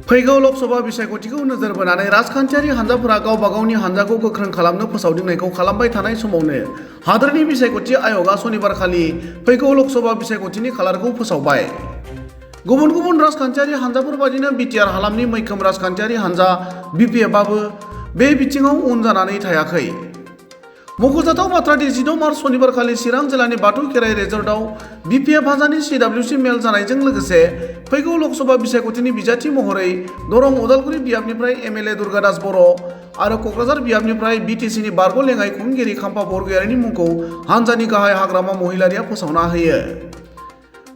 फैगौ लोकसभा बिसायख'थिखौ नोजोर बोनानै राजखान्थियारि हान्जाफोरा गावबा गावनि हान्जाखौ गोख्रों खालामनो फोसावदिंनायखौ खालामबाय थानाय समावनो हादोरनि बिसायख'थि आय'गआ सनिबारखालि फैगौ लोकसभा बिसायख'थिनि खालारखौ फोसावबाय। गुबुन गुबुन राजखान्थियारि हान्जाफोर बायदिनो बिटिआर हालामनि मैखोम राजखान्थियारि हान्जा बिपिएफआबो बे बिथिङाव उन जानानै थायाखै। मख'जाथाव बाथ्रा दि 16 मार्च सनिबारखालि चिरां जिल्लानि बाथौ खेराइ रिजर्टआव बिपिएफ हान्जानि सिडब्लिउसि मेल जानायजों लोगोसे फैगौ लोकसभा बिसायख'थिनि बिजाथि महरै दरं उदालगुरि बियाबनिफ्राय एमएलए दुर्गादास बर' आरो क'क्राझार बियाबनिफ्राय बिटिसिनि बारग' लेङाइ खुंगिरि खाम्फा बरगयारिनि मुंखौ हान्जानि गाहाय हाग्रामा महिलारिया फोसावना होयो।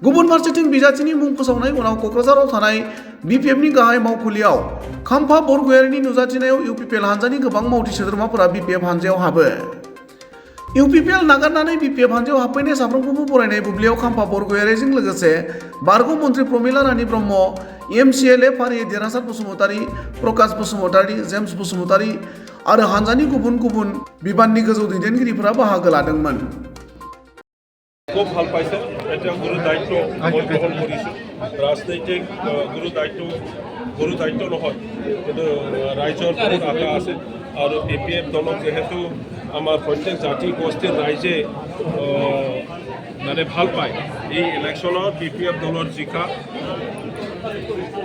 गुबुन फारसेथिं बिजाथिनि मुं फोसावनाय उनाव क'क्राझाराव थानाय बिपिएफनि गाहाय मावखुलियाव खाम्फा बरगयारिनि नुजाथिनायाव इउपिपिएल हान्जानि गोबां मावथि सोद्रोमाफोरा बिपिएफ हान्जायाव हाबो। इउपिपिएल नागारनानै बिपिएफ हान्जायाव हाबफैनाय साफ्रोमखौबो बरायनाय बुब्लियाव खाम्फा बरगयारिजों लोगोसे बारग' मन्त्रि प्रमिला रानी ब्रह्म, एमसिएलए फारियै देरहासार बसुमतारी, प्रकाश बसुमतारी, जेम्स बसुमतारी आरो हान्जानि गुबुन गुबुन बिबाननि गोजौ दैदेनगिरिफोरा बाहागो लादोंमोन। খুব ভাল পাইছে। এটা গুৰু দায়িত্ব মই গ্ৰহণ কৰিছোঁ। ৰাজনৈতিক গুৰু দায়িত্ব নহয়, কিন্তু ৰাইজৰ বহুত আশা আছে আৰু বিপিএফ দলক যেহেতু আমাৰ প্ৰত্যেক জাতি গোষ্ঠীৰ ৰাইজে মানে ভাল পায়, এই ইলেকশ্যনত বিপিএফ দলৰ জিকা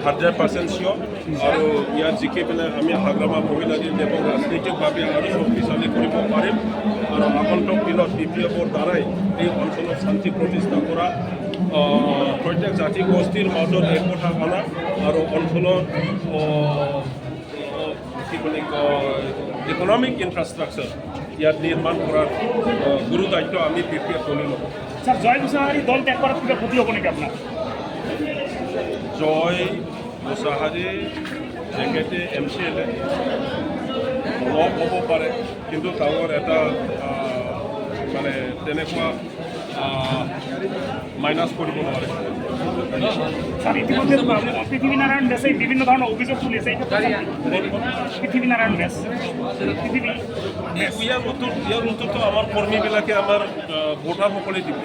100% চিয়ৰ আৰু ইয়াত জিকি পেলাই আমি হাগ্ৰামা মহিলাৰীৰ দেশক ৰাজনৈতিকভাৱে আৰু শক্তিশালী কৰিব পাৰিম আৰু আগন্তুক দিনত বিপিএফৰ দ্বাৰাই এই অঞ্চলত শান্তি প্ৰতিষ্ঠা কৰা, প্ৰত্যেক জাতি গোষ্ঠীৰ মাজত একতা অনা আৰু অঞ্চলত কি বুলি ইকনমিক ইনফ্ৰাষ্ট্ৰাকচাৰ ইয়াত নিৰ্মাণ কৰাৰ গুৰু দায়িত্ব আমি বিপিএফ দলে ল'ব। স্যার জয় মুসাহারি দল ত্যাগ করার থেকে ক্ষতি হবো নাকি আপনার? জয় মুসাহারি তেখেতে এমচিএলএ অলপ হ'ব পাৰে, কিন্তু ডাঙৰ এটা মানে তেনেকুৱা মাইনাছ কৰিব নোৱাৰে। স্যাৰ ইতিমধ্যে পৃথিবীনাৰায়ণ ব্যাস বিভিন্ন ধৰনেৰ অভিযোগ তুলেছে, পৃথিবীনাৰায়ণ ব্যাস ইয়াৰ উত্তৰটো আমাৰ কৰ্মীবিলাকে আমাৰ ভোটাৰসকলে দিব,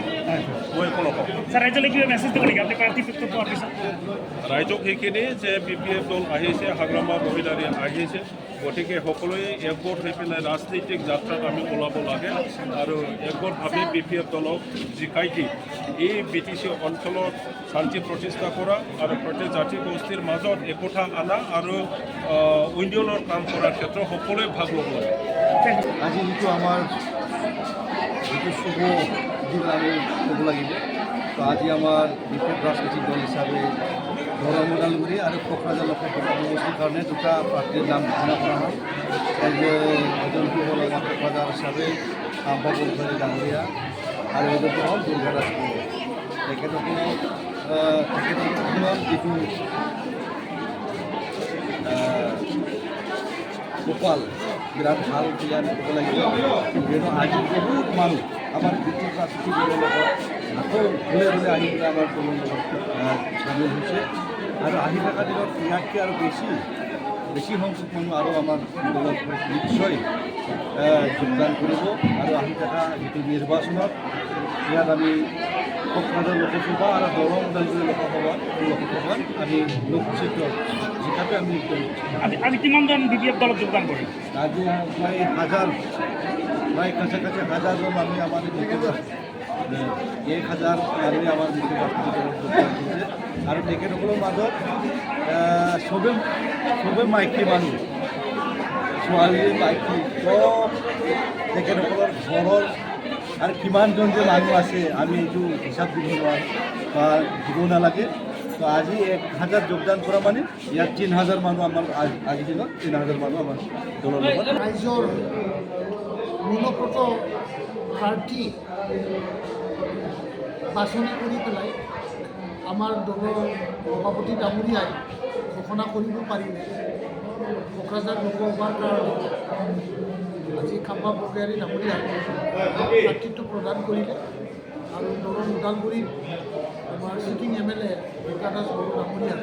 মই একো নকওঁ। স্যাৰ ৰাইজলৈ কিবা মেছেজ দিব নেকি আপনি প্ৰাৰ্থীত্ব পোৱাৰ পিছত? ৰাইজক সেইখিনি যে বিপিএফ দল আহিছে, হাগ্ৰামা মহিলাৰী আহিছে, গতিকে সকলোৱে একগোট হৈ পেলাই ৰাজনৈতিক যাত্ৰাত আমি ওলাব লাগে আৰু একগোটভাৱে বিপিএফ দলক জিকাই দি এই বিটিচি অঞ্চলত শান্তি প্ৰতিষ্ঠা কৰা আৰু প্ৰত্যেক জাতি গোষ্ঠীৰ মাজত একতা অনা আৰু উন্নয়নৰ কাম কৰাৰ ক্ষেত্ৰত সকলোৱে ভাগ ল'ব লাগে। আজি যিটো আমাৰ যিটো শুভ দিন আমি ক'ব লাগিব, তো আজি আমাৰ বিশেষ ৰাজনৈতিক দল হিচাপে দৰং ওদালগুৰি আৰু কোকৰাঝাৰ লোকসভা সমষ্টিৰ কাৰণে দুটা প্ৰাৰ্থীৰ নাম ঘোষণা কৰা হয়। এজনটো হ'ল আমাৰ কোকৰাঝাৰ হিচাপে খাম্পা বৰগয়াৰী ডাঙৰীয়া আৰু এজনটো হ'ল দুৰ্গাদাস বড়ো। তেখেতসকলৰ যিটো গোপাল বিৰাট ভাল প্লেয়াৰ ক'ব লাগিব, কিয়নো আজি বহুত মানুহ আমাৰ বিশেষ ৰাজনীতি দলৰ লগত আকৌ ঘূৰে ঘূৰে আহি পেলাই আমাৰ দলৰ লগত চামিল হৈছে আৰু আহি থকা দিনত ইয়াতকৈ আৰু বেছি সংখ্যক মানুহ আৰু আমাৰ দলত নিশ্চয় যোগদান কৰিব আৰু আহি থকা যিটো নিৰ্বাচনত ইয়াত আমি কোকৰাঝাৰ লোকসভা আৰু দৰং ওদালগুৰি লোকসভাত আমি লোকচিত্ৰ জিকাতে আমি আজি কিমানজন বিপিএফ দলত যোগদান কৰে? আজি প্ৰায় কাছাকাছি হাজাৰজন মানুষ আমাদেৰ বিশেষ 1000 মানুষ আমাৰ বিশেষ যোগদান কৰছে আৰ তেখেতসকলৰ মাজত চবে মাইকী মানুহ, ছোৱালী মাইকী চব তেখেতসকলৰ ঘৰৰ আৰু কিমানজন যে মানুহ আছে আমি এইটো হিচাপ দিব নোৱাৰোঁ বা দিব নালাগে। তো আজি 1000 যোগদান কৰা মানে ইয়াত 3000 মানুহ আমাৰ আজিৰ দিনত 3000 মানুহ আমাৰ দলৰ লগত। ৰাইজৰ মূলপ্ৰত প্ৰাৰ্থী বাছনি কৰি পেলাই আমাৰ দলৰ সভাপতি ডাঙৰীয়াই ঘোষণা কৰিব পাৰিলে কোকৰাঝাৰ লোকসভাৰ কাৰণে আজি খাম্পা বৰগয়াৰী ডাঙৰীয়াই প্ৰাৰ্থীত্ব প্ৰদান কৰিলে আৰু দৰং ওদালগুৰিত আমাৰ চিটিং এমএলএ দুৰ্গাদাস বড়ো ডাঙৰীয়াই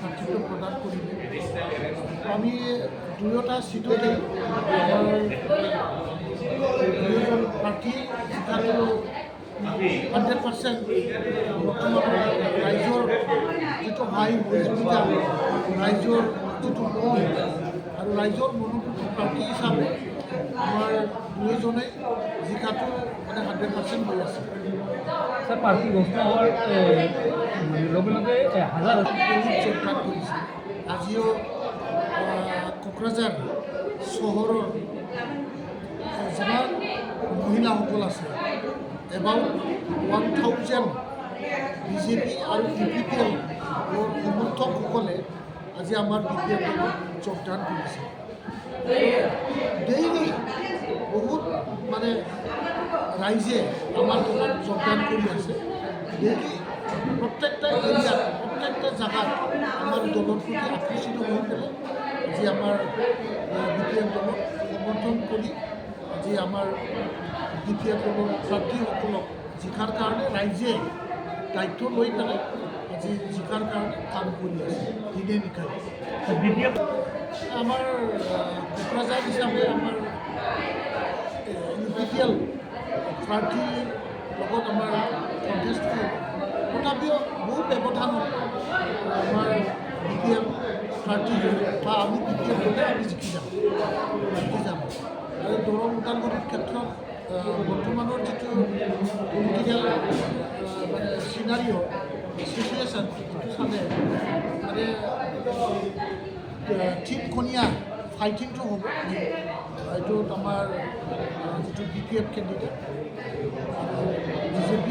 প্ৰাৰ্থীত্ব প্ৰদান কৰিলে। আমি দুয়োটা চিটতে আমাৰ দুয়োজন প্ৰাৰ্থী জিকাটো 100% বৰ্তমান ৰাইজৰ যিটো হাই সহযোগিতা ৰাইজৰ যিটো মন আৰু ৰাইজৰ মনোনীত প্ৰাৰ্থী হিচাপে আমাৰ দুয়োজনে জিকাটো মানে 100% হৈ আছে। স্যাৰ প্ৰাৰ্থী ঘোষণা হওয়াৰ লগে লগে হাজাৰ বহুত যোগদান কৰিছে। আজিও কোকৰাঝাৰ চহৰৰ যিমান মহিলাসকল আছে এবাউট 1000 বিজেপি আৰু UPPL সমৰ্থকসকলে আজি আমাৰ BPF যোগদান কৰিছে। ডেইলি বহুত মানে ৰাইজে আমাৰ দলত যোগদান কৰি আছে। ডেইলি প্ৰত্যেকটা এৰিয়াত প্ৰত্যেকটা জেগাত আমাৰ দলৰ প্ৰতি আকৰ্ষিত হৈ পেলাই আজি আমাৰ BPF দলক সমৰ্থন কৰি আজি আমাৰ BPF দলৰ প্ৰাৰ্থীসকলক জিকাৰ কাৰণে ৰাইজে দায়িত্ব লৈ পেলাই আজি জিকাৰ কাৰণে কাম কৰি আছে দিনে নিশাই। BPF আমাৰ কোকৰাঝাৰ হিচাপে আমাৰ UPPL প্ৰাৰ্থীৰ লগত আমাৰ কণ্টেষ্ট তথাপিও বহু ব্যৱধানত আমাৰ BPF প্ৰাৰ্থী বা আমি BPF দলে আমি জিকি যাম আৰু দৰং ওদালগুৰিৰ ক্ষেত্ৰত বৰ্তমানৰ যিটো পলিটিকেল মানে চিনাৰিঅ' চিটুৱেশ্যন সেইটো চালে মানে ঠিককণীয়া ফাইটিংটো হ'ব। এইটোত আমাৰ যিটো BPF কেণ্ডিডেট আৰু BJP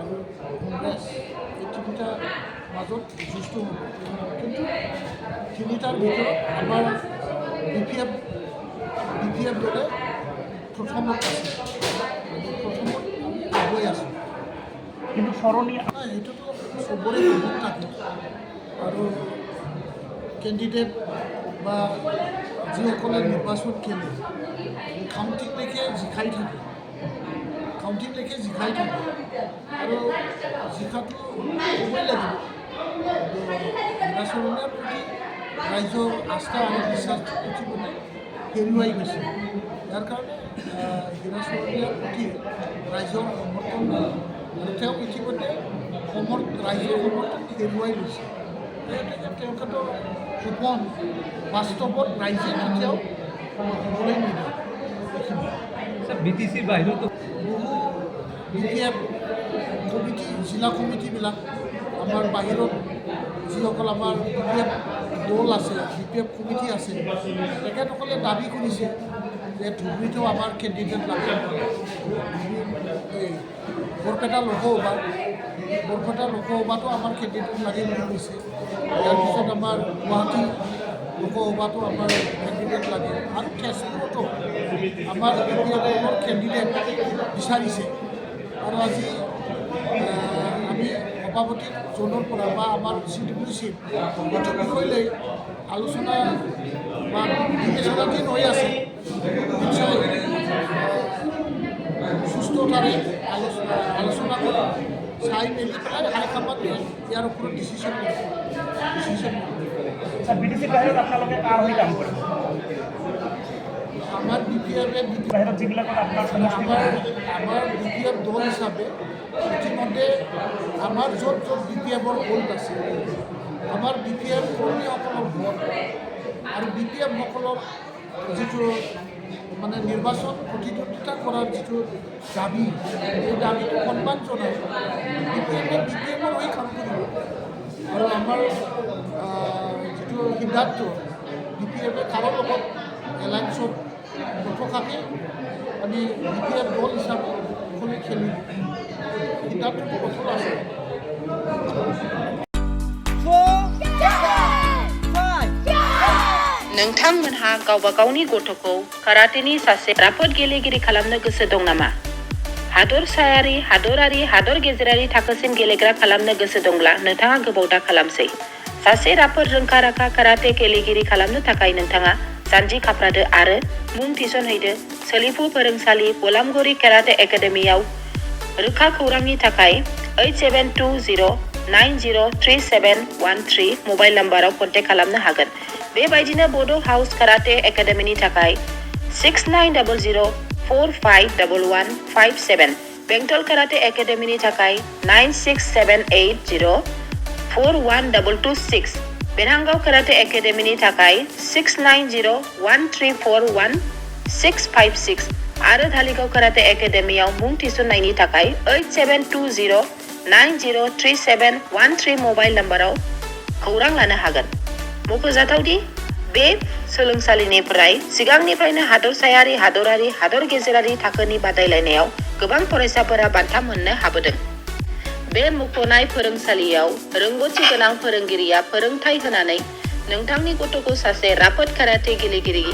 আৰু কংগ্ৰেছ এই তিনিটাৰ মাজত যুঁজটো হ'ব। কিন্তু তিনিটাৰ ভিতৰত আমাৰ BPF দলে প্ৰথমত আছে, প্ৰথমত আগুৱাই আছোঁ। কিন্তু স্মৰণীয় সেইটোতো চবৰে বহুত থাকে আৰু কেণ্ডিডেট বা যিসকলে নিৰ্বাচন খেলে কাউণ্টিংলৈকে জিকাই থাকে আৰু জিকাটো হ'বই লাগিব। নিৰ্বাচনৰ প্ৰতি ৰাইজৰ আস্থা আৰু বিশ্বাস ইতিমধ্যে হেৰুৱাই গৈছে। ইয়াৰ কাৰণে হিৰাচৰীয়াৰ প্ৰতি ৰাইজৰ সমৰ্থন নাই আৰু তেওঁ ইতিমধ্যে ৰাইজৰ সমৰ্থন হেৰুৱাই লৈছে। তেখেতৰ সপোন বাস্তৱত ৰাইজে কেতিয়াও হ'বলৈ নিদিয়ে। স্যাৰ BTCৰ বাহিৰেও তো বহু BPF কমিটি জিলা কমিটিবিলাক আমাৰ বাহিৰত যিসকল আমাৰ BPF দল আছে BPF কমিটি আছে তেখেতসকলে দাবী কৰিছে যে ধুবুৰীতো আমাৰ কেণ্ডিডেট লাগে। এই বৰপেটা লোকসভাতো আমাৰ কেণ্ডিডেট লাগে বুলি কৈছে। ইয়াৰ পিছত আমাৰ গুৱাহাটী লোকসভাতো আমাৰ কেণ্ডিডেট লাগে আৰু তেজপুৰতো আমাৰ BPF কেণ্ডিডেট বিচাৰিছে। আৰু আজি আমি সভাপতি জোনৰ পৰা বা আমাৰ CWC এইটো বিষয় লৈ আলোচনা বা বিবেচনাধীন হৈ আছে। নিশ্চয় সুস্থতাৰে আলোচনা কৰি চাই মেলি পেলাই হাইকমাণ্ডে ইয়াৰ ওপৰত ডিচিশ্যন ল'ব। BTCৰ বাহিৰত আপোনালোকে কাৰ হৈ কাম কৰিব? আমাৰ BPF বাহিৰত যিবিলাকত আপোনাৰ আমাৰ BPF দল হিচাপে ইতিমধ্যে আমাৰ য'ত BPFৰ ভোট আছে আমাৰ BPF কৰ্মীসকলৰ ভোট আৰু BPFসকলৰ যিটো মানে নিৰ্বাচন প্ৰতিদ্বন্দ্বিতা কৰাৰ যিটো দাবী এই দাবীটো সন্মান জনাই BPFৰ হৈ কাম কৰিব। আৰু আমাৰ যিটো সিদ্ধান্ত BPFে কাৰো লগত এলায়েন্সত নথকাকে আমি BPF দল হিচাপে সকলোৱে খেলিম সিদ্ধান্তটো কঠোৰ আছে। नोंथांमोनहा गावबा गावनि गथ'खौ काराटेनि सासे राफोद गेलेगिरि खालामनो गोसो दं नामा? हादरसायारि, हादरारि, हादर गेजेरारि थाखोसिम गेलेग्रा खालामनो गोसो दंब्ला नोंथाङा गोबाव दा खालामसै। सासे राफोद रोंखा-राखा काराटे गेलेगिरि खालामनो थाखाय नोंथाङा जानजि खाफ्रादो आरो मुं थिसनहैदो सोलिफु फोरोंसालि बलामगुरि काराटे एकाडेमियाव। रोखा खौरांनि थाखाय 8720903713 मबाइल नाम्बाराव कन्टेक्ट खालामनो हागोन। बेबायदिनो बड' हाउस काराटे एकाडेमिनि थाखाय 6900451157 बेंटल काराटे एकाडेमीनि थाखाय 9678041226 बेरहांगाव काराटे एकाडेमीनि थाखाय 6901341656 आरो धालिगाव काराटे एकाडेमीयाव मुं थिसननायनि थाखाय 8720903713 मबाइल नम्बराव खौरां लानो हागोन। मख'जाथावदि बे सोलोंसालिनिफ्राय सिगांनिफ्रायनो हादरसायारि हादरारि हादर गेजेरारि थाखोनि बादायलायनायाव गोबां फरायसाफोरा बान्था मोननो हाबोदों। बे मुंख'नाय फोरोंसालियाव रोंग'थि गोनां फोरोंगिरिया फोरोंथाय होनानै नोंथांनि गथ'खौ सासे राफोद काराटे गेलेगिरि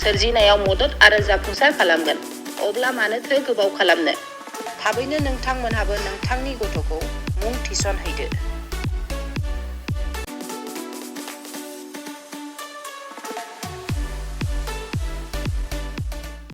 सोरजिनायाव मदद आरो जाफुंसार खालामगोन। अब्ला मानोथो गोबाव खालामनो? थाबैनो नोंथांमोनहाबो नोंथांनि गथ'खौ मुं थिसनहैदो।